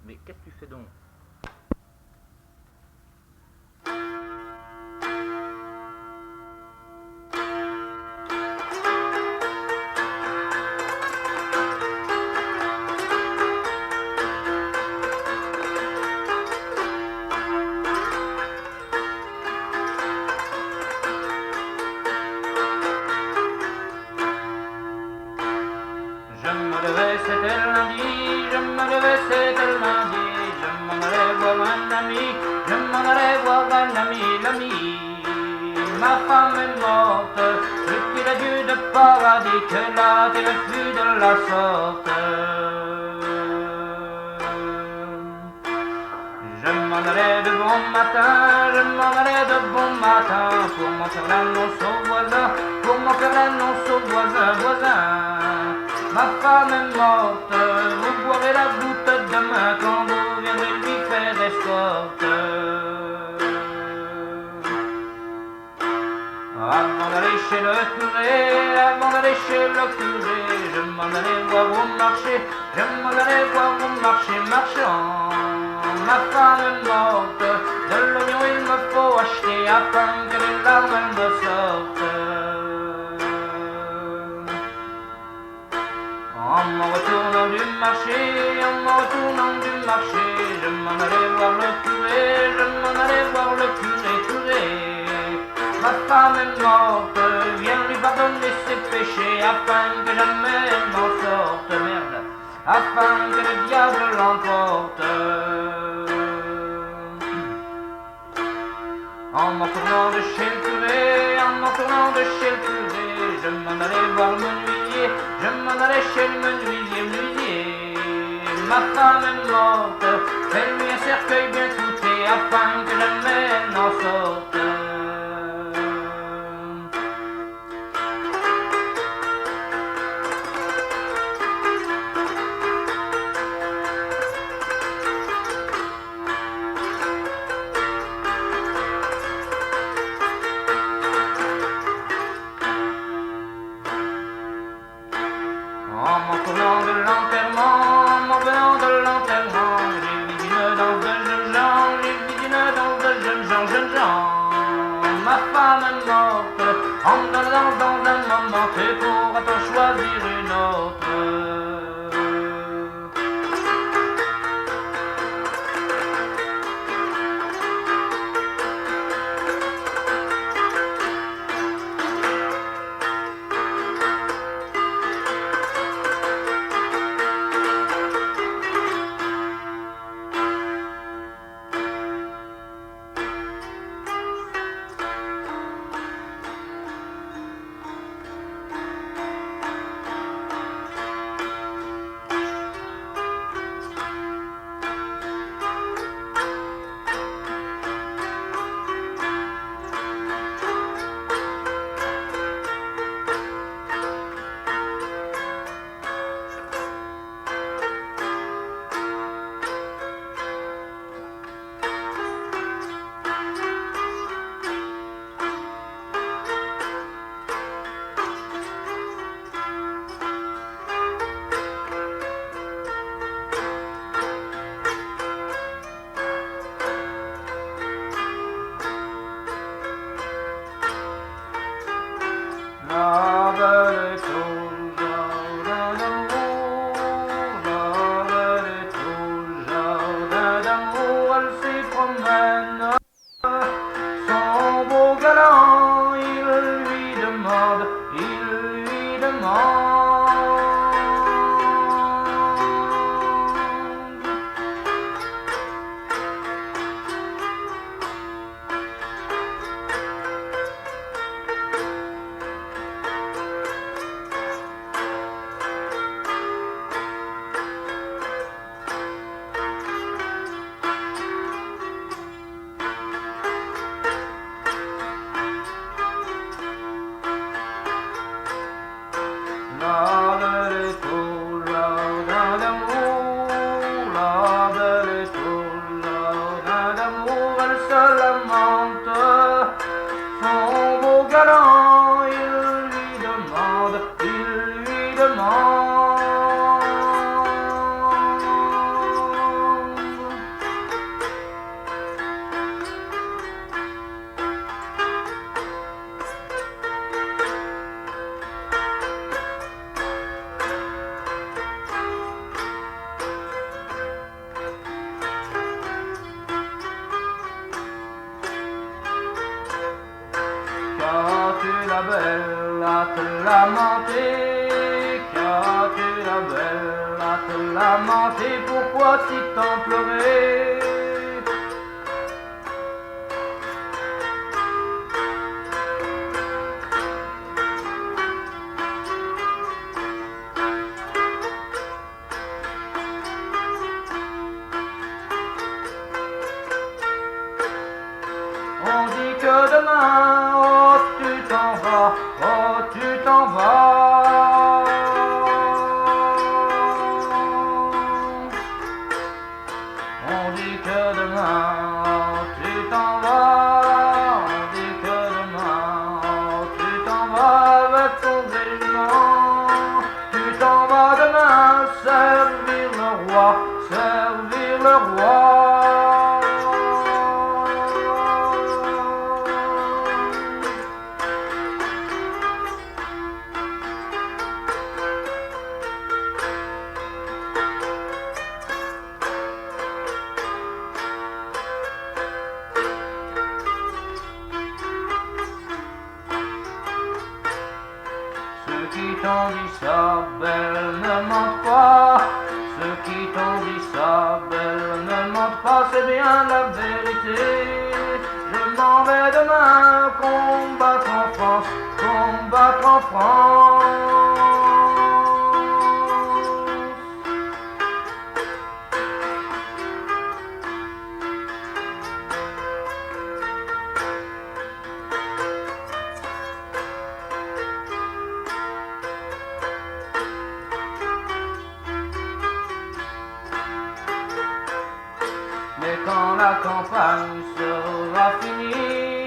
Mais qu'est-ce que tu fais donc? Je me levais, c'était le lundi, je me levais, c'était le lundi, je m'en allais voir un ami, je m'en allais voir un ami, l'ami. Ma femme est morte, je prie le Dieu de paradis que la terre fût de la sorte. Je m'en allais de bon matin, je m'en allais de bon matin, pour m'en faire l'annonce au voisin, pour m'en faire l'annonce au voisin. Ma femme est morte, vous boirez la goutte demain quand vous viendrez lui faire escorte. Avant d'aller chez le curé, je m'en allais voir au marché, je m'en allais voir au marché marchand. Ma femme est morte, de l'oignon il me faut acheter afin que les larmes elles me sortent. En me retournant du marché, je m'en allais voir le curé, je m'en allais voir le curé. Ma femme est morte, viens lui pardonner ses péchés, afin que jamais elle m'en sorte, merde, afin que le diable l'emporte. En m'en tournant de chez le curé, je m'en allais voir le menuisier, je m'en allais chez le menuisier. Ma femme est morte, fais-lui un cercueil bien clouté, afin que jamais elle n'en sorte. En m'en venant de l'enterrement, j'ai vu une danse de jeunes gens, Ma femme est morte, en allant dans un moment, que pourra-t-on choisir une autre? te lamenter, pourquoi si tant pleurer? On dit que demain, oh tu t'en vas, oh tu t'en vas. On dit que demain, oh tu t'en vas. On dit que demain, oh tu t'en vas avec ton régiment. Tu t'en vas demain servir le roi, servir le roi. Ceux qui t'ont dit ça, belle, ne mentent pas. Ceux qui t'ont dit ça, belle, ne mentent pas, c'est bien la vérité. Je m'en vais demain combattre en France, combattre en France. Mais quand la campagne sera finie,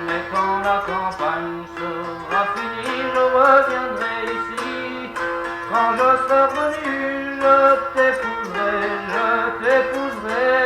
mais quand la campagne sera finie, je reviendrai ici. Quand je serai revenu, je t'épouserai, je t'épouserai.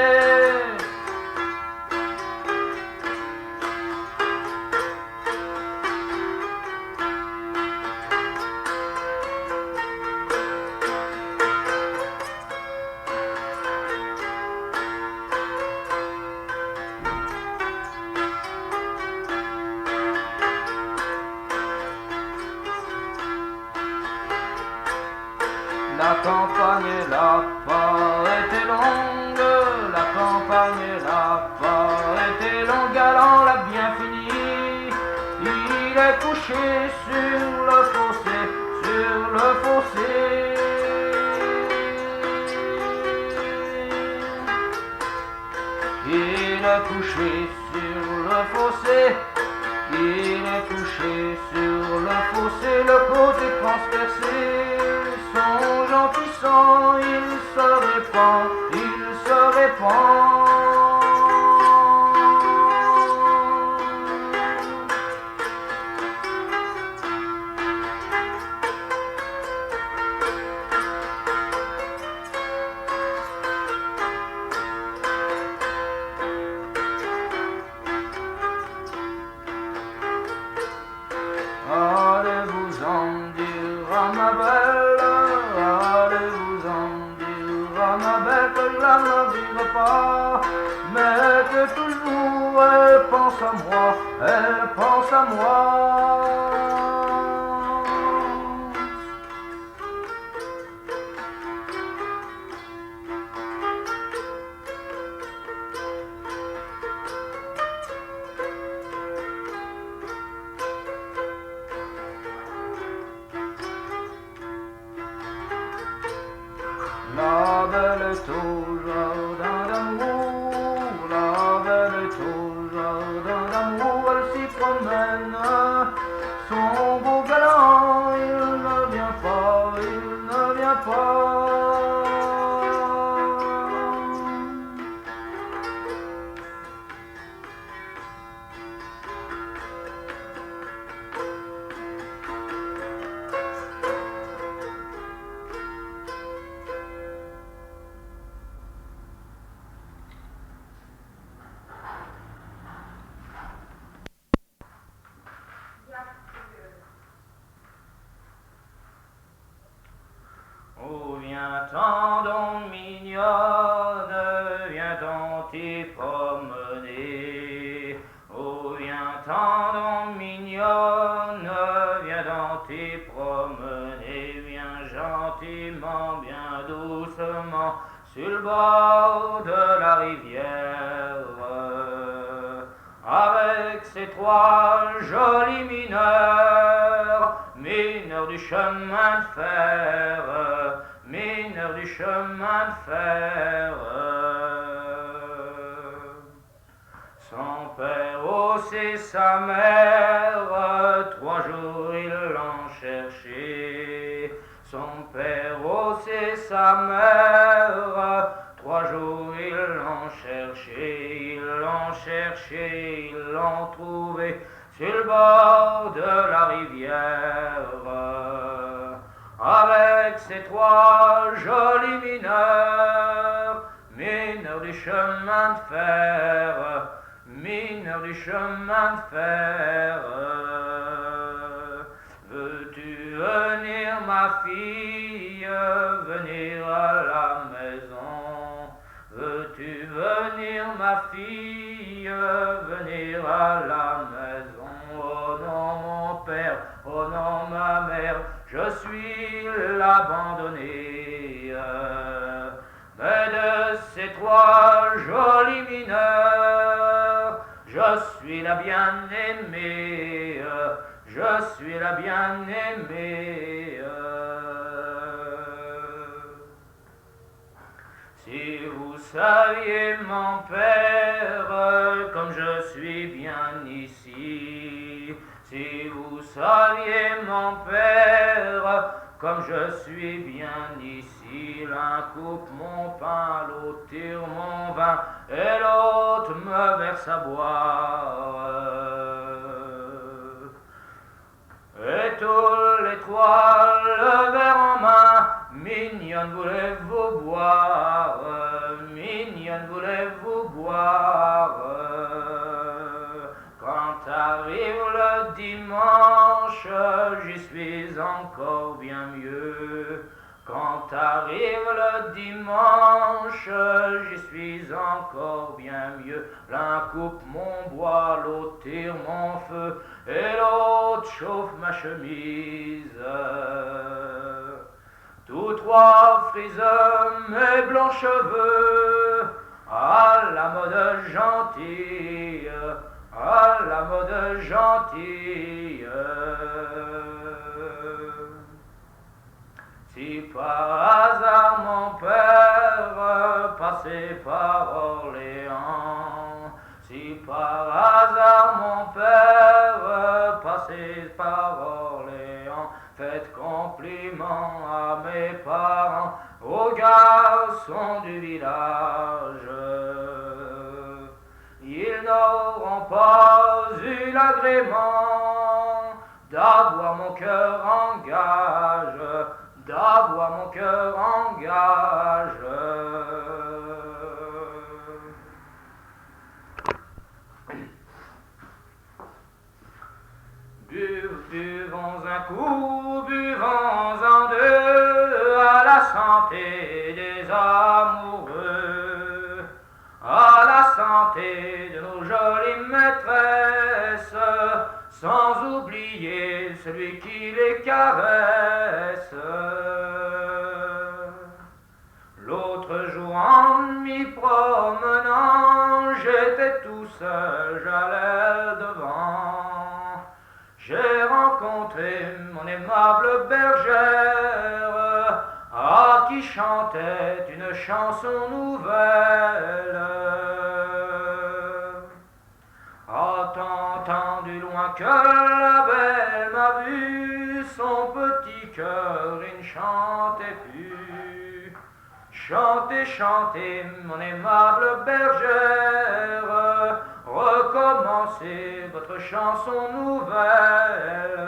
La campagne n'a pas été longue, la campagne n'a pas été longue, Galant l'a bien fini. Il est couché sur le fossé, sur le fossé. Il est couché sur le fossé, il est couché sur le fossé, le côté transpercé. Son gentil sang, il se répand, il se répand. Allez-vous-en dire à ma belle, allez-vous-en dire à ma belle que je la marierai pas, mais que toujours elle pense à moi, elle pense à moi. La belle est au jardin d'amour, la belle est au jardin d'amour, elle s'y promène. Son beau galant, il ne vient pas, il ne vient pas. Oh, viens-t'en donc mignonne, viens-t'en t'y promener. Oh, viens-t'en donc mignonne, viens-t'en t'y promener. Viens gentiment bien doucement sur le bord de la rivière, avec ses trois jolis mineurs, mineurs du chemin de fer, mineurs du chemin de fer. Son père aussi sa mère, 3 jours ils l'ont cherché. Son père aussi sa mère, 3 jours ils l'ont cherché, ils l'ont trouvé sur le bord de la rivière, avec ses 3 jolis mineurs, mineurs du chemin de fer, mineurs du chemin de fer. Veux-tu venir, ma fille, venir à la maison? Veux-tu venir, ma fille, venir à la maison? Oh non, mon père, oh non, ma mère, je suis l'abandonné. Mais de ces 3 jolis mineurs, je suis la bien-aimée, je suis la bien-aimée. Si vous saviez, mon père, comme je suis bien ici, si vous saviez, mon père, comme je suis bien ici, l'un coupe mon pain, l'autre tire mon vin, et l'autre me verse à boire. Et tous les 3 le verre en main, mignonne voulez-vous boire, mignonne voulez-vous boire. Quand arrive le dimanche, j'y suis encore bien mieux. Quand arrive le dimanche, j'y suis encore bien mieux. L'un coupe mon bois, l'autre tire mon feu, et l'autre chauffe ma chemise. Tous 3 frisent mes blancs cheveux, à la mode gentille, à la mode gentille. Si par hasard mon père passait par Orléans, si par hasard mon père passait par Orléans, faites compliment à mes parents, aux garçons du village. Ils n'auront pas eu l'agrément d'avoir mon cœur en gage, d'avoir mon cœur en gage. Buvons un coup, buvons-en 2, à la santé des amoureux, à la santé de nos jolies maîtresses, sans oublier celui qui les caresse. L'autre jour en m'y promenant, j'étais tout seul, j'allais devant. J'ai rencontré mon aimable bergère, à qui chantait une chanson nouvelle. Entendant du loin que la belle m'a vu, son petit cœur il ne chantait plus. Chantez, chantez, mon aimable bergère, recommencez votre chanson nouvelle.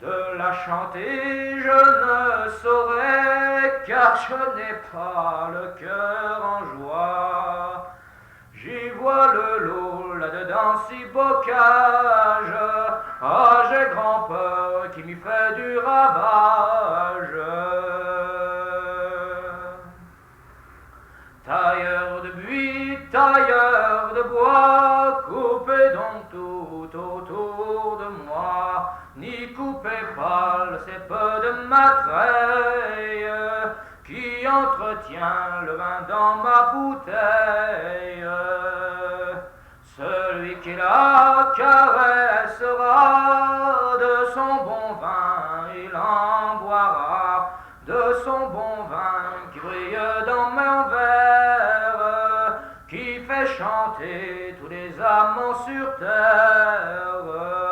De la chanter je ne saurais, car je n'ai pas le cœur en joie. J'y vois le lot là-dedans si bocage, ah j'ai grand peur qui m'y fait du ravage. Tailleur de buis, tailleur de bois, coupez donc tout autour de moi, n'y coupez pas le cèpe de ma treille, qui entretient le vin dans ma bouteille. Celui qui la caressera de son bon vin, il en boira de son bon vin qui brille dans mon verre, qui fait chanter tous les amants sur terre.